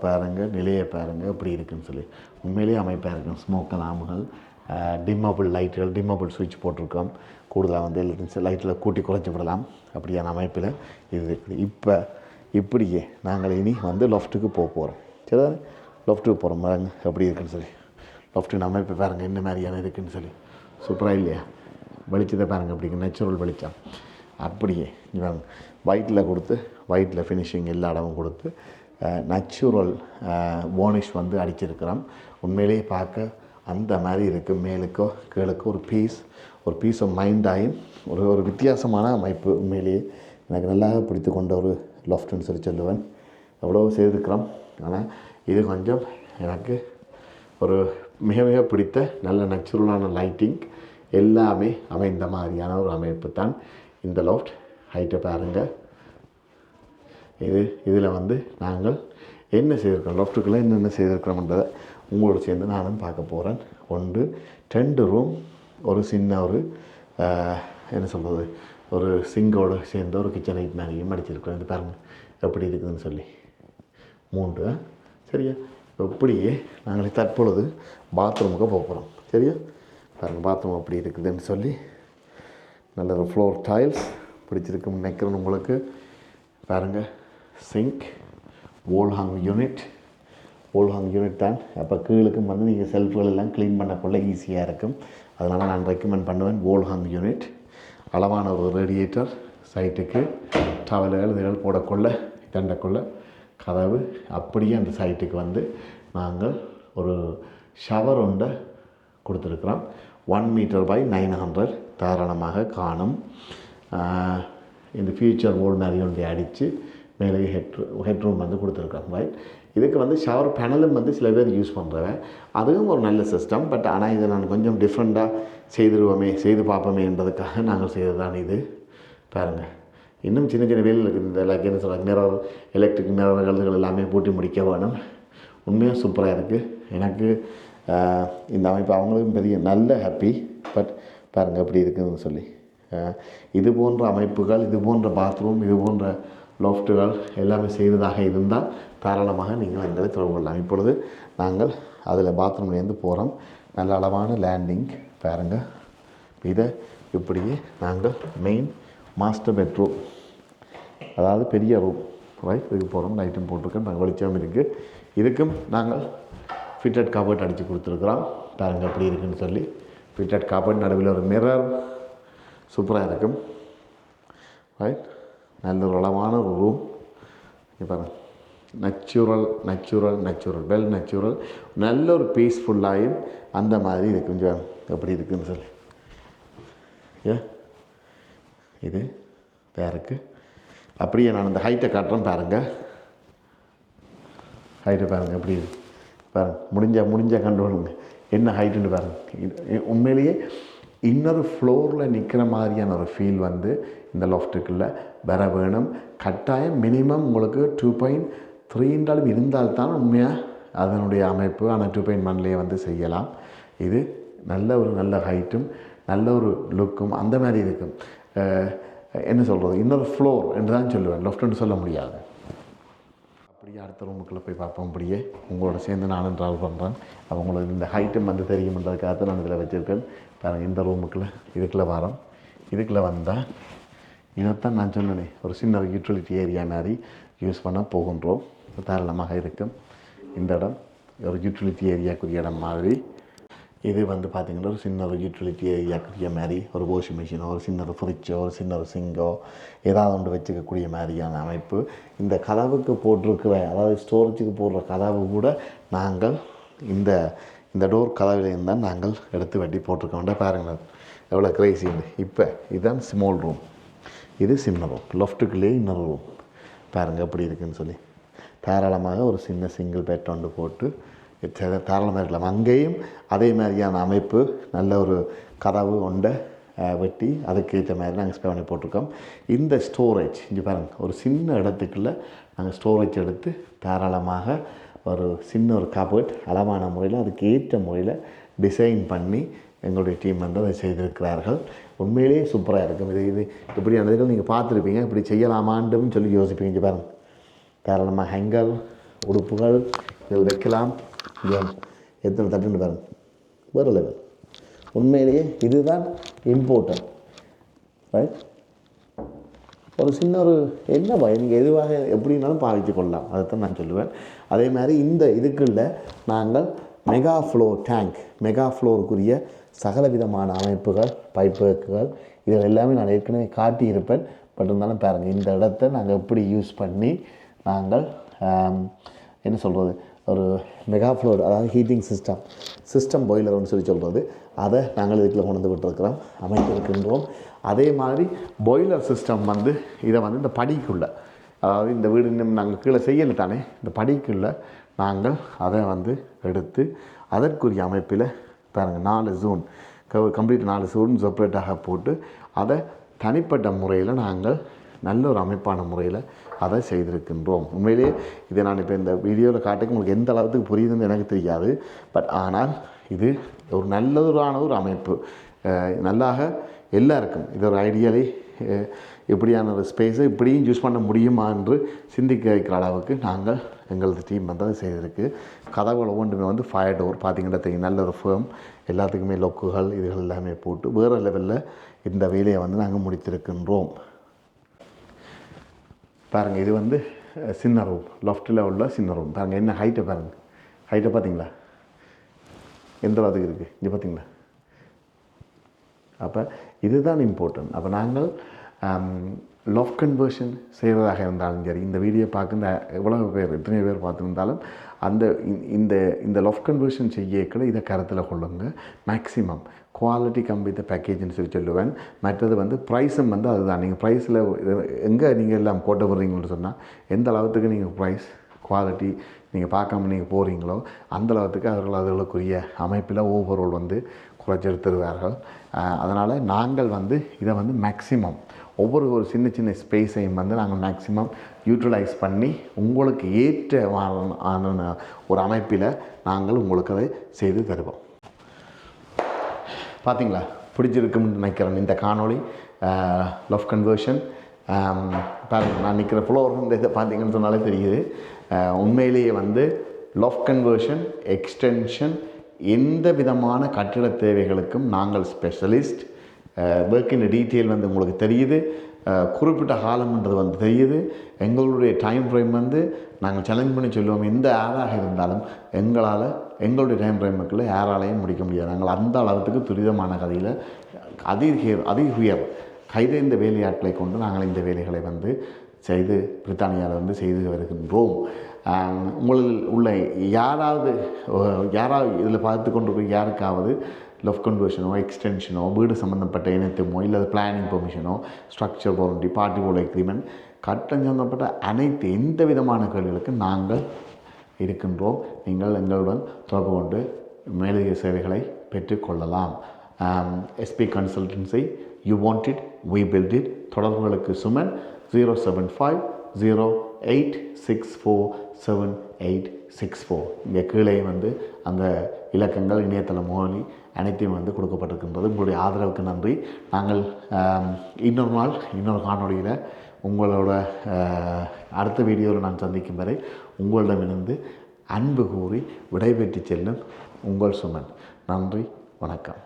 பாருங்கள், நிலையை பாருங்கள் எப்படி இருக்குதுன்னு சொல்லி. உண்மையிலேயே அமைப்பாக இருக்கும். ஸ்மோக் அலார்ம்கள், டிம்மபிள் லைட்டுகள், டிம்மபிள் சுவிட்ச் போட்டிருக்கோம். கூடுதலாக வந்து லைட்டில் கூட்டி குறைச்சி விடலாம். அப்படியான அமைப்பில் இது இருக்குது. இப்படியே நாங்கள் இனி வந்து லொஃப்ட்டுக்கு போகிறோம். சரி, லொஃப்ட்டுக்கு போகிறோம் பாருங்க எப்படி இருக்குன்னு சொல்லி. லொஃப்ட்டு அமைப்பு பாருங்கள் என்ன மாதிரியான இருக்குதுன்னு சொல்லி. சூப்பராக இல்லையா? வெளிச்சத்தை பாருங்கள் அப்படி நேச்சுரல் வெளிச்சம். அப்படியே இவங்க ஒயிட்டில் கொடுத்து, ஒயிட்டில் ஃபினிஷிங் எல்லா இடமும் கொடுத்து நேச்சுரல் வார்னிஷ் வந்து அடிச்சிருக்கிறோம். உண்மையிலேயே பார்க்க அந்த மாதிரி இருக்குது. மேலுக்கோ கீழுக்கோ ஒரு பீஸ் ஆஃப் மைண்டாயும் ஒரு வித்தியாசமான அமைப்பு. உண்மையிலேயே எனக்கு நல்லா பிடித்து கொண்ட ஒரு லொஃப்ட்டுன்னு சொல்லுவேன். எவ்வளோ செய்திருக்கிறோம். ஆனால் இது கொஞ்சம் எனக்கு ஒரு மிக மிக பிடித்த நல்ல நேச்சுரலான லைட்டிங் எல்லாமே அமைந்த மாதிரியான ஒரு அமைப்பு தான் இந்த லொஃப்ட். ஹைட்டை பாருங்கள். இதில் வந்து நாங்கள் என்ன செய்திருக்கிறோம், லொஃப்ட்டுக்குள்ளே என்னென்ன செய்திருக்கிறோம்ன்றதை உங்களோட சேர்ந்து நானும் பார்க்க போகிறேன். 2 ரூம், ஒரு சின்ன ஒரு என்ன சொல்கிறது, ஒரு சிங்கோடு சேர்ந்த ஒரு கிச்சன் லைட் மாதிரியும் அடிச்சிருக்கிறோம். இது பாருங்கள் எப்படி இருக்குதுன்னு சொல்லி. 3 சரியா? இப்படியே நாங்கள் தற்பொழுது பாத்ரூமுக்கு போகிறோம். சரியா? பாருங்கள் பாத்ரூம் எப்படி இருக்குதுன்னு சொல்லி. நல்ல ஒரு ஃப்ளோர் டைல்ஸ் பிடிச்சிருக்குன்னு நினைக்கிறேன் உங்களுக்கு. பாருங்கள் சிங்க், வால் ஹாங் யூனிட் தான். அப்போ கீழுக்கும் வந்து நீங்கள் செல்ஃப்கள் எல்லாம் க்ளீன் பண்ணக்குள்ள ஈஸியாக இருக்கும். அதனால் நான் ரெக்கமெண்ட் பண்ணுவேன் வால் ஹாங் யூனிட். அளவான ஒரு ரேடியேட்டர் சைட்டுக்கு, டவல்கள் இதுகள் போடக்குள்ள தண்டக்குள்ள கதவு. அப்படியே அந்த சைட்டுக்கு வந்து நாங்கள் ஒரு ஷவர் ஒன்றை கொடுத்துருக்குறோம். 1 மீட்டர் பை 900 தாராளமாக காணும். இந்த ஃபியூச்சர் வால் மாதிரி ஒன்றை அடித்து மேலே ஹெட்ரூம் வந்து கொடுத்துருக்கோம். ரைட். இதுக்கு வந்து ஷவர் பேனலும் வந்து சில பேர் யூஸ் பண்ணுறவன். அதுவும் ஒரு நல்ல சிஸ்டம். பட் ஆனால் இதை நான் கொஞ்சம் டிஃப்ரெண்ட்டாக செய்து பார்ப்போமேன்றதுக்காக நாங்கள் செய்கிறது தான் இது. பாருங்கள் இன்னும் சின்ன வேலையில் இருக்குது. இந்த லைக் என்ன சொல்கிறாங்க, மிரர், எலக்ட்ரிக் மிரர்கள் எல்லாமே பூட்டி முடிக்க வேணும். உண்மையாக சூப்பராக இருக்குது. எனக்கு இந்த அமைப்பு அவங்களுக்கும் பெரிய நல்ல ஹாப்பி. பட் பாருங்கள் எப்படி இருக்குதுன்னு சொல்லி. இது போன்ற அமைப்புகள், இது போன்ற பாத்ரூம், இது போன்ற லோஃப்ட்டுகள் எல்லாமே செய்வதாக இருந்தால் தாராளமாக நீங்கள் எங்களை தொடர்பு கொள்ளலாம். இப்பொழுது நாங்கள் அதில் பாத்ரூம்லேருந்து போகிறோம். நல்ல அளவான லேண்டிங் பாருங்கள். இதை இப்படியே நாங்கள் மெயின் மாஸ்டர் பெட்ரூம், அதாவது பெரிய ரூம், ரைட், இதுக்கு போகிறோம். லைட்டும் போட்டிருக்கோம். நாங்கள் வெளிச்சம் இருக்குது. இதுக்கும் நாங்கள் ஃபிட்டட் காபர்ட் அடித்து கொடுத்துருக்குறோம். பாருங்கள் எப்படி இருக்குதுன்னு சொல்லி. ஃபிட்டட் காபர்ட், நடுவில் ஒரு மிரர், சூப்பராக இருக்கும். ரைட். நல்ல ஒரு அளவான ஒரு ரூம். இப்போ நேச்சுரல் வெல் நேச்சுரல், நல்ல ஒரு பீஸ்ஃபுல்லாயும் அந்த மாதிரி இது கொஞ்சம் எப்படி இருக்குதுன்னு சொல்லி. இது வேறுக்கு அப்படியே நான் அந்த ஹைட்டை காட்டுறேன். பாருங்கள் ஹைட்டை பாருங்கள் எப்படி இருக்கு பாருங்கள். முடிஞ்ச கண்டுபிடுங்க என்ன ஹைட்டுன்னு பாருங்கள். உண்மையிலேயே இன்னொரு ஃப்ளோரில் நிற்கிற மாதிரியான ஒரு ஃபீல் வந்து இந்த லொஃப்ட்டுக்குள்ளே வர வேணும். கட்டாயம் மினிமம் உங்களுக்கு 2.3 இருந்தால்தான் உண்மையாக அதனுடைய அமைப்பு. ஆனால் 2.1 வந்து செய்யலாம். இது நல்ல ஹைட்டும் நல்ல ஒரு லுக்கும் அந்த மாதிரி இருக்கும். என்ன சொல்கிறது, இன்னொரு ஃப்ளோர் என்று தான் சொல்லுவேன், லொஃப்ட்டுன்னு சொல்ல முடியாது. அப்படியே அடுத்த ரூமுக்குள்ளே போய் பார்ப்போம். அப்படியே உங்களோட சேர்ந்து நானும் ட்ராவல் பண்ணுறேன். அவங்களுக்கு இந்த ஹைட்டும் வந்து தெரியுமென்றதுக்காக நான் இதில் வச்சுருக்கேன். பாருங்கள் இந்த ரூமுக்குள்ளே இதுக்குள்ளே வரோம். இதுக்குள்ளே வந்தால் இதைத்தான் நான் சொன்னேன், ஒரு சின்ன யூட்டிலிட்டி ஏரியா மாதிரி யூஸ் பண்ண போகின்றோம். தாராளமாக இருக்கும். இந்த இடம் ஒரு யூட்டிலிட்டி ஏரியாக்குரிய இடம் மாதிரி. இது வந்து பார்த்திங்கன்னா ஒரு சின்ன ஒரு யூட்டிலிட்டி ஏரியாக்குரிய மாதிரி ஒரு வாஷிங் மிஷினோ, ஒரு சின்ன ஒரு ஃப்ரிட்ஜோ, ஒரு சின்ன ஒரு சிங்கோ ஏதாவது ஒன்று வச்சுக்கக்கூடிய மாதிரியான அமைப்பு. இந்த கதவுக்கு போட்டிருக்கிற, அதாவது ஸ்டோரேஜுக்கு போடுற கதவு கூட நாங்கள் இந்த டோர் கதவிலேருந்து தான் நாங்கள் எடுத்து வெட்டி போட்டிருக்கோம்டா. பாருங்கள் எவ்வளோ க்ரேசின்னு. இப்போ இதுதான் ஸ்மால் ரூம், இது சின்ன ரூம். லொஃப்ட்டுக்குள்ளேயே இன்னொரு ரூம். பாருங்கள் எப்படி இருக்குதுன்னு சொல்லி. தாராளமாக ஒரு சின்ன சிங்கிள் பெட் ஒன்று போட்டு தாராளமாக இருக்கலாம். அங்கேயும் அதே மாதிரியான அமைப்பு, நல்ல ஒரு கதவு ஒன்றை வெட்டி அதுக்கேற்ற மாதிரி நாங்கள் ஸ்பே பண்ணி போட்டிருக்கோம். இந்த ஸ்டோரேஜ் இங்கே பாருங்கள், ஒரு சின்ன இடத்துக்குள்ளே நாங்கள் ஸ்டோரேஜ் எடுத்து தாராளமாக ஒரு சின்ன ஒரு கபோர்ட் அளவான முறையில் அதுக்கேற்ற முறையில் டிசைன் பண்ணி எங்களுடைய டீம் வந்து அதை செய்திருக்கிறார்கள். உண்மையிலேயே சூப்பராக இருக்கும். இது இப்படியானதுகள் நீங்கள் பார்த்துருப்பீங்க. இப்படி செய்யலாமான்னு சொல்லி யோசிப்பீங்க. பாருங்கள் தாராளமாக ஹேங்கர், உடுப்புகள் இதில் வைக்கலாம். எத்தனை தட்டுன்னு பாருங்க, வேறு லெவல். உண்மையிலேயே இதுதான் இம்பார்ட்டன்ட், ரைட்? ஒரு சின்ன ஒரு என்ன பயம், நீங்கள் எதுவாக எப்படின்னாலும் பாவிச்சு கொள்ளலாம், அதைத்தான் நான் சொல்லுவேன். அதே மாதிரி இந்த இதுக்குள்ள நாங்கள் மெகா ஃப்ளோர் டேங்க், மெகா ஃப்ளோருக்குரிய சகல விதமான அமைப்புகள், பைப்புகள், இதில் எல்லாமே நான் ஏற்கனவே காட்டியிருப்பேன். பட் இருந்தாலும் பாருங்கள், இந்த இடத்த நாங்கள் எப்படி யூஸ் பண்ணி நாங்கள் என்ன சொல்கிறது, ஒரு மெகா ஃப்ளோர், அதாவது ஹீட்டிங் சிஸ்டம் பாய்லர்னு சொல்கிறது, அதை நாங்கள் இதுக்குள்ள கொண்டு வந்து விட்டுருக்கிறோம், அமைத்திருக்கின்றோம். அதே மாதிரி பாய்லர் சிஸ்டம் வந்து இதை வந்து இந்த படிக்குள்ளே, அதாவது இந்த வீடு இன்னும் நாங்கள் கீழே செய்யலை தானே, இந்த படிக்குள்ளே நாங்கள் அதை வந்து எடுத்து அதற்குரிய அமைப்பில் பாருங்கள் 4 ஜோன் கம்ப்ளீட் 4 ஜோன் செப்பரேட்டாக போட்டு அதை தனிப்பட்ட முறையில் நாங்கள் நல்ல ஒரு அமைப்பான முறையில் அதை செய்திருக்கின்றோம். உண்மையிலேயே இதை நான் இப்போ இந்த வீடியோவில் காட்டுக்கு உங்களுக்கு எந்த அளவுக்கு புரியுதுன்னு எனக்கு தெரியாது. பட் ஆனால் இது ஒரு நல்லதான ஒரு அமைப்பு, நல்லாக எல்லாருக்கும் இது ஒரு ஐடியலி இப்படியான ஒரு ஸ்பேஸை இப்படியும் யூஸ் பண்ண முடியுமா என்று சிந்திக்க வைக்கிற அளவுக்கு நாங்கள் எங்களது டீம் வந்து அதை செய்திருக்கு. கதவுகள் ஒவ்வொன்றுமே வந்து ஃபயர் டோர் பார்த்தீங்கன்னா தெரியும், நல்ல ஒரு ஃபேம், எல்லாத்துக்குமே லொக்குகள் இதுகள் எல்லாமே போட்டு வேறு லெவலில் இந்த வேலையை வந்து நாங்கள் முடித்திருக்கின்றோம். பாருங்கள், இது வந்து சின்ன ரூம், லொஃப்ட்டில் உள்ள சின்ன ரூம். பாருங்கள் என்ன ஹைட்டை பாருங்கள், ஹைட்டை பார்த்தீங்களா எந்த அளவுக்கு இருக்குது, இங்கே பார்த்தீங்களா? அப்போ இதுதான் இம்பார்ட்டன்ட். அப்போ நாங்கள் லொஃப்ட் கன்வர்ஷன் செய்வதாக இருந்தாலும் சரி, இந்த வீடியோ பார்க்குற எவ்வளவு பேர், எத்தனை பேர் பார்த்துருந்தாலும் அந்த இந்த லொஃப்ட் கன்வர்ஷன் செய்யக்களை இதை கருத்தில் கொள்ளுங்க. மேக்ஸிமம் குவாலிட்டி கம்பி பேக்கேஜ்னு சொல்லுவேன். மற்றது வந்து ப்ரைஸும் வந்து அதுதான். நீங்கள் ப்ரைஸில் எங்கே நீங்கள் எல்லாம் கோட்டை போடுறீங்கன்னு சொன்னால் எந்த அளவுக்கு நீங்கள் ப்ரைஸ் குவாலிட்டி நீங்கள் பார்க்காம நீங்கள் போகிறீங்களோ அந்த அளவுக்கு அவர்கள் அதுகளுக்குரிய அமைப்பில் ஓவரோல் வந்து குறைச்செடுத்துருவார்கள். அதனால் நாங்கள் வந்து இதை வந்து மேக்ஸிமம் ஒரு சின்ன சின்ன ஸ்பேஸையும் வந்து நாங்கள் மேக்ஸிமம் யூட்டிலைஸ் பண்ணி உங்களுக்கு ஏற்ற ஒரு அமைப்பில் நாங்கள் உங்களுக்கு அதை செய்து தருவோம். பார்த்தீங்களா, பிடிச்சிருக்குன்னு நினைக்கிறேன் இந்த காணொளி லொஃப்ட் கன்வர்ஷன். பாருங்கள், நான் நிற்கிற ஃப்ளோர் இந்த இதை பார்த்தீங்கன்னு சொன்னாலே தெரியுது. உண்மையிலேயே வந்து லொஃப்ட் கன்வர்ஷன், எக்ஸ்டென்ஷன், எந்த விதமான கட்டிட தேவைகளுக்கும் நாங்கள் ஸ்பெஷலிஸ்ட். ஒர்க்கின் டீட்டெயில் வந்து உங்களுக்கு தெரியுது, குறிப்பிட்ட காலம்ன்றது வந்து தெரியுது. எங்களுடைய டைம் ஃப்ரேம் வந்து நாங்கள் சேலஞ்ச் பண்ணி சொல்லுவோம், எந்த யாராக இருந்தாலும் எங்களுடைய டைம் ஃப்ரேமுக்குள்ளே யாராலையும் முடிக்க முடியாது. நாங்கள் அந்த அளவுக்கு துரிதமான கதையில் அதிக உயர் கைதேர்ந்த வேலையாட்களை கொண்டு நாங்கள் இந்த வேலைகளை வந்து செய்து பிரித்தானியாவில் வந்து செய்து வருகின்றோம். உங்களில் உள்ள யாராவது இதில் பார்த்து கொண்டு யாருக்காவது லொஃப்ட் கன்வர்ஷனோ, எக்ஸ்டென்ஷனோ, வீடு சம்மந்தப்பட்ட இணையத்துமோ, இல்லை பிளானிங் பெர்மிஷனோ, ஸ்ட்ரக்சர் வாரண்டி, பார்ட்டி போல் எக்ரிமெண்ட், கட்டம் சம்மந்தப்பட்ட அனைத்து எந்த விதமான கேள்விகளுக்கு நாங்கள் இருக்கின்றோம். நீங்கள் எங்களுடன் தொடர்பு கொண்டு மேலதிக சேவைகளை பெற்றுக்கொள்ளலாம். SP consultancy, you want it, we build it. தொடர்புகளுக்கு சுமன் 07508647864. இங்கே கீழே வந்து அந்த இலக்கங்கள், இணையதள முகவரி அனைத்தையும் வந்து கொடுக்கப்பட்டிருக்கின்றது. உங்களுடைய ஆதரவுக்கு நன்றி. நாங்கள் இன்னொரு காணொளியில் உங்களோட அடுத்த வீடியோவில் நான் சந்திக்கும் வரை உங்களிடமிருந்து அன்பு கூறி விடைபெற்று செல்லும் உங்கள் சுமன். நன்றி, வணக்கம்.